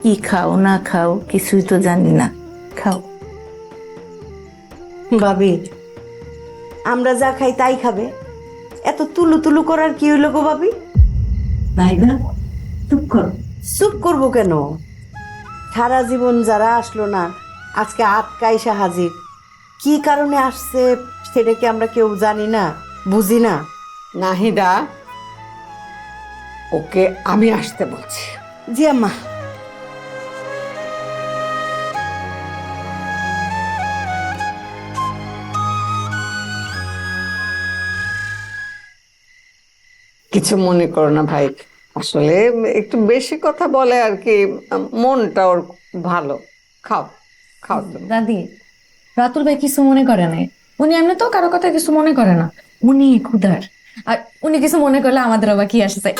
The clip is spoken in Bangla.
কি খাও না খাও কিছুই তো জানি না। খাও। ভাবি, আমরা যা খাই তাই খাবে। এত তুলু তুলু করার কি হইল গো ভাবি? ভাইবা চুপ করো। চুপ করবো কেন? সারা জীবন যারা আসলো না, আজকে আটকাইসা হাজির। কি কারণে আসছে সেটা কি আমরা কেউ জানি না, বুঝি না? নাহিদা, ওকে আমি আসতে বলছি। জি আম্মা। কিছু মনে করো না ভাই, আসলে একটু বেশি কথা বলে আর কি। মনটা ওর ভালো। খাও, খাও তুমি। দাদি, রাতুল ভাই কিছু মনে করে নাই। উনি এমনি তো কারো কথা কিছু মনে করে না। উনি ক্ষুধার। আর উনি কিছু মনে করলে আমাদের আবার কি আসছে।